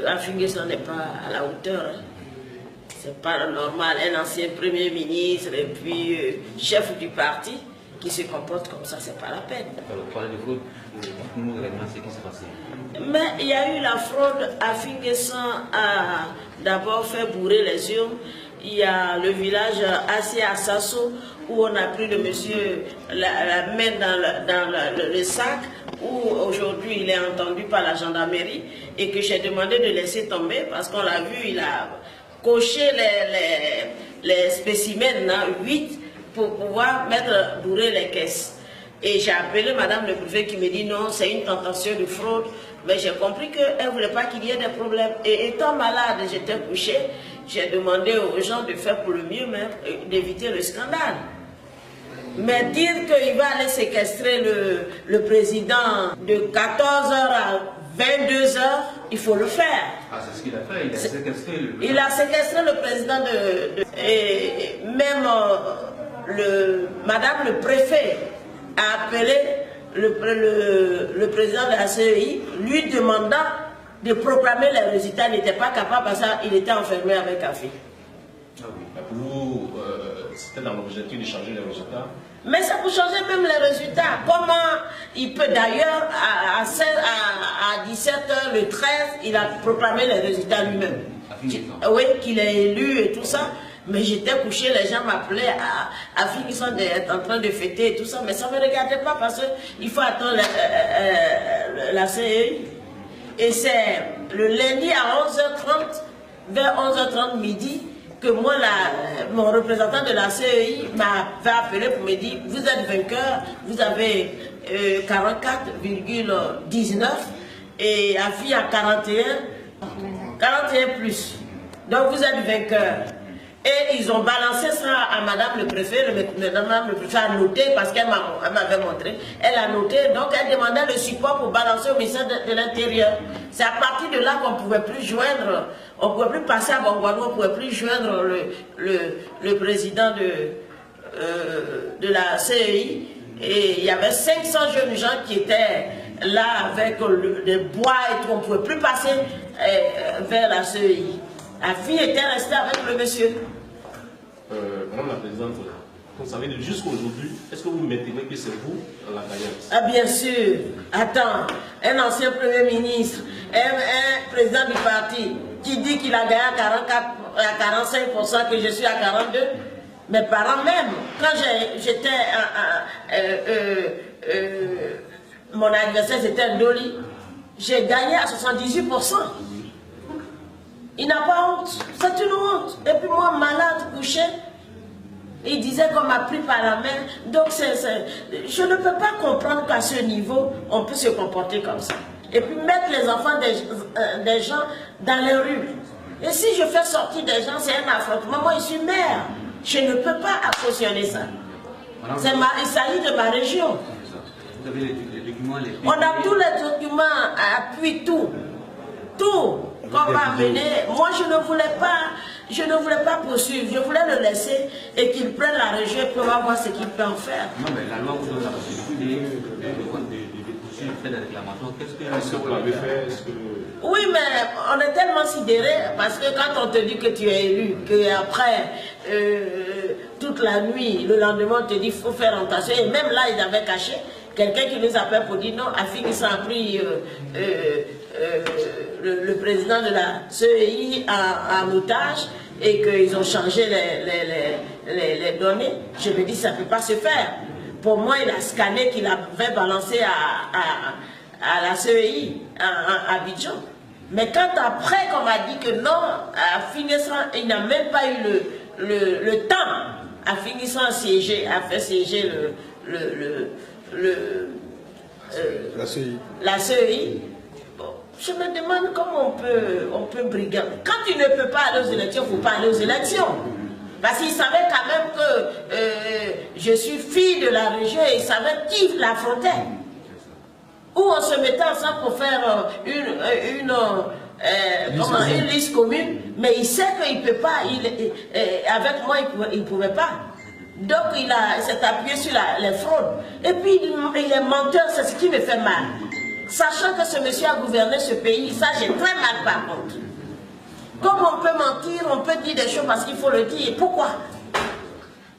Afingé n'est pas à la hauteur. Hein. C'est pas normal. Un ancien premier ministre et puis chef du parti qui se comporte comme ça, c'est pas la peine. Alors, parlez de fraude, dites-nous réellement ce qui s'est passé. Mais il y a eu la fraude. Afingé a d'abord fait bourrer les urnes. Il y a le village assez à Sasso où on a pris le monsieur la main dans le sac, où aujourd'hui il est entendu par la gendarmerie et que j'ai demandé de laisser tomber parce qu'on l'a vu, il a coché les spécimens, 8, pour pouvoir bourrer les caisses. Et j'ai appelé madame le préfet qui me dit non, c'est une tentation de fraude. Mais j'ai compris qu'elle ne voulait pas qu'il y ait des problèmes. Et étant malade, j'étais couchée, j'ai demandé aux gens de faire pour le mieux, même d'éviter le scandale. Mais dire qu'il va aller séquestrer le président de 14h à 22h, il faut le faire. Ah, c'est ce qu'il a fait, il a séquestré le... Il a séquestré le président et même madame le préfet a appelé le président de la CEI, lui demandant de proclamer les résultats. Il n'était pas capable parce qu'il était enfermé avec Afi. Ah oui. Pour vous, c'était dans l'objectif de changer les résultats? Mais ça peut changer même les résultats. Comment il peut d'ailleurs, à 17h le 13, il a proclamé les résultats lui-même. Oui, qu'il est élu et tout ça. Mais j'étais couché, les gens m'appelaient à filles qui sont en train de fêter et tout ça. Mais ça ne me regardait pas parce qu'il faut attendre la CEI. Et c'est le lundi à 11h30, vers 11h30 midi, que moi, mon représentant de la CEI m'a fait appeler pour me dire, vous êtes vainqueur, vous avez 44,19 et Afi a 41 plus. Donc vous êtes vainqueur. Et ils ont balancé ça à madame le préfet. Madame le préfet a noté parce qu'elle m'avait montré. Elle a noté, donc elle demandait le support pour balancer au ministère de l'Intérieur. C'est à partir de là qu'on ne pouvait plus joindre, on ne pouvait plus passer à Bongouano, on ne pouvait plus joindre le président de la CEI. Et il y avait 500 jeunes gens qui étaient là avec des bois et tout. On ne pouvait plus passer vers la CEI. La fille était restée avec le monsieur. Madame la Présidente, vous savez, jusqu'à aujourd'hui, est-ce que vous maintenez que c'est vous la gagnante? Ah bien sûr. Attends, un ancien Premier ministre, un président du parti qui dit qu'il a gagné à 45%, que je suis à 42%. Mes parents même, quand j'étais mon adversaire c'était un Doli, j'ai gagné à 78%. Il n'a pas honte, c'est une honte. Et puis moi, malade, couché, il disait qu'on m'a pris par la main. Donc je ne peux pas comprendre qu'à ce niveau, on peut se comporter comme ça. Et puis mettre les enfants des gens dans les rues. Et si je fais sortir des gens, c'est un affrontement. Moi, je suis maire. Je ne peux pas cautionner ça. Il s'agit de ma région. Vous avez les documents, on a tous les documents, appuie tout. Tout. Qu'on va amener. Moi, je ne voulais pas poursuivre. Je voulais le laisser et qu'il prenne la région pour voir ce qu'il peut en faire. Non, mais la loi vous donne la possibilité de poursuivre, faire des réclamations. Est-ce que vous l'avez fait? Oui, mais on est tellement sidérés parce que quand on te dit que tu es élu, qu'après toute la nuit, le lendemain, on te dit qu'il faut faire rotation. Et même là, ils avaient caché quelqu'un qui nous appelle pour dire non, Afi qui s'en pris le président de la CEI en otage et qu'ils ont changé les données. Je me dis ça ne peut pas se faire. Pour moi, il a scanné qu'il avait balancé à la CEI, à Abidjan. Mais quand après qu'on m'a dit que non, à finissant, il n'a même pas eu le temps, à finissant à faire siéger la CEI, je me demande comment on peut briguer. Quand tu ne peux pas aller aux élections, il ne faut pas aller aux élections. Parce qu'il savait quand même que je suis fille de la région et il savait qui l'affrontait. Où on se mettait ensemble pour faire une liste commune, mais il sait qu'il ne peut pas, avec moi il ne pouvait pas. Donc il s'est appuyé sur les fraudes. Et puis il est menteur, c'est ce qui me fait mal. Sachant que ce monsieur a gouverné ce pays, ça j'ai très mal par contre. Comme on peut mentir, on peut dire des choses parce qu'il faut le dire. Pourquoi?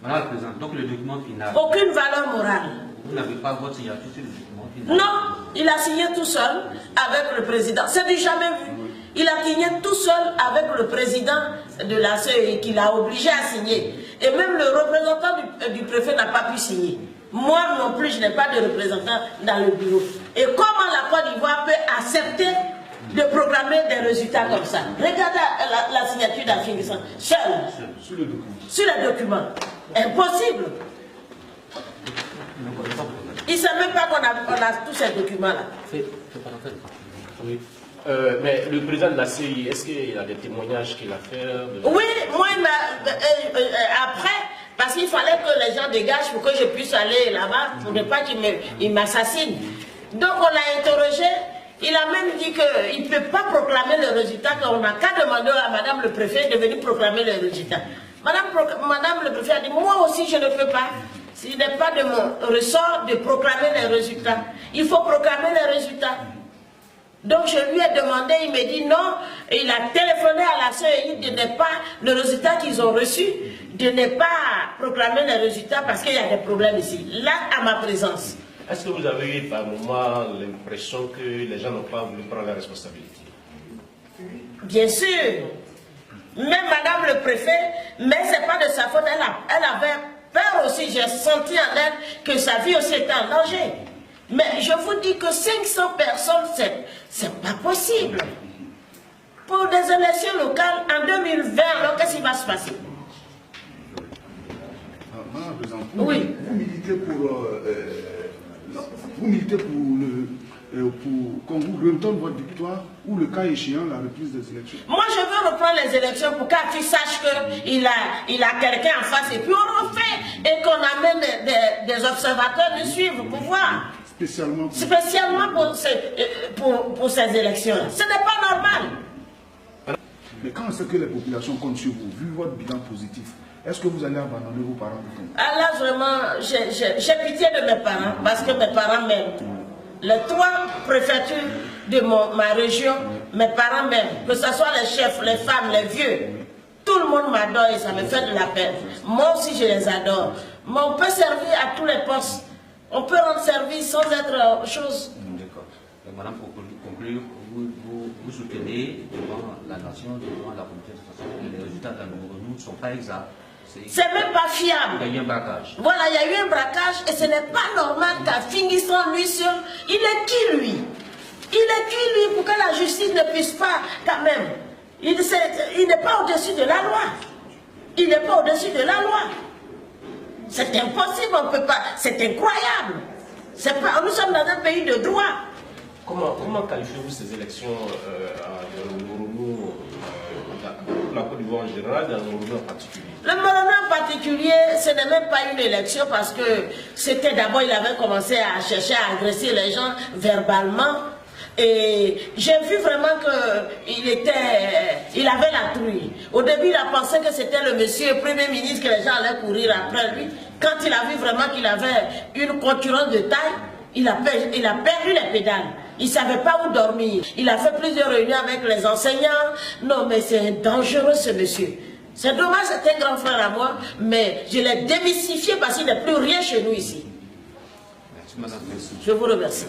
Madame la Présidente, donc le document final. Aucune valeur morale. Vous n'avez pas votre signature sur le document final? Non, il a signé tout seul avec le président. C'est du jamais vu. Il a signé tout seul avec le président de la CEI qu'il a obligé à signer. Et même le représentant du préfet n'a pas pu signer. Moi non plus, je n'ai pas de représentant dans le bureau. Et comment la Côte d'Ivoire peut accepter de programmer des résultats comme ça? Regardez la signature d'Affinguessan, seul, sur le document. Impossible. Il ne sait même pas qu'on a tous ces documents-là. Oui. Mais le président de la CEI, est-ce qu'il a des témoignages qu'il a fait? Oui, moi, après, parce qu'il fallait que les gens dégagent pour que je puisse aller là-bas, pour ne pas qu'il m'assassine. Donc on l'a interrogé, il a même dit qu'il ne peut pas proclamer le résultat, qu'on n'a qu'à demander à Madame le préfet de venir proclamer le résultat. Madame le préfet a dit, moi aussi je ne peux pas. Ce n'est pas de mon ressort de proclamer les résultats. Il faut proclamer les résultats. Donc je lui ai demandé, il me dit non, et il a téléphoné à la CEI de ne pas, le résultat qu'ils ont reçu, de ne pas proclamer les résultats parce qu'il y a des problèmes ici, là à ma présence. Est-ce que vous avez eu par moment l'impression que les gens n'ont pas voulu prendre la responsabilité? Bien sûr, même Madame le préfet, mais ce n'est pas de sa faute, elle avait peur aussi, j'ai senti en elle que sa vie aussi était en danger. Mais je vous dis que 500 personnes, c'est pas possible. Pour des élections locales en 2020, alors qu'est-ce qui va se passer? Madame la Présidente, oui. Vous militez pour qu'on vous redonne votre victoire ou le cas échéant, la reprise des élections. Moi, je veux reprendre les élections pour qu'Afrique sache qu'il a quelqu'un en face et puis on refait et qu'on amène des observateurs de suivre pour voir. Spécialement pour ces élections. Ce n'est pas normal. Mais quand on sait que les populations comptent sur vous, vu votre bilan positif, est-ce que vous allez abandonner vos parents? Là, vraiment, j'ai pitié de mes parents, parce que mes parents m'aiment. Les 3 préfectures de ma région, mes parents m'aiment. Que ce soit les chefs, les femmes, les vieux. Tout le monde m'adore et ça me fait de la peine. Moi aussi, je les adore. Mais on peut servir à tous les postes. On peut rendre service sans être chose. D'accord. Madame, pour conclure, vous soutenez devant la nation, devant la communauté de façon que les résultats de la nous ne sont pas exacts. C'est même pas fiable. Il y a eu un braquage. Voilà, il y a eu un braquage et ce n'est pas normal qu'Affinguessan, lui seul, il est qui lui? Il est qui lui pour que la justice ne puisse pas quand même? Il n'est pas au-dessus de la loi. Il n'est pas au-dessus de la loi. C'est impossible, on ne peut pas. C'est incroyable. Nous sommes dans un pays de droit. Comment qualifiez-vous ces élections dans le Morono, pour la Côte d'Ivoire en général, dans le Morono en particulier? Le Morono en particulier, ce n'est même pas une élection parce que c'était d'abord, il avait commencé à chercher à agresser les gens verbalement. Et j'ai vu vraiment qu'il avait la trouille. Au début, il a pensé que c'était le monsieur Premier ministre, que les gens allaient courir après lui. Quand il a vu vraiment qu'il avait une concurrence de taille, il a perdu les pédales. Il ne savait pas où dormir. Il a fait plusieurs réunions avec les enseignants. Non, mais c'est dangereux ce monsieur. C'est dommage, c'était un grand frère à moi, mais je l'ai démystifié parce qu'il n'est plus rien chez nous ici. Merci, madame. Je vous remercie.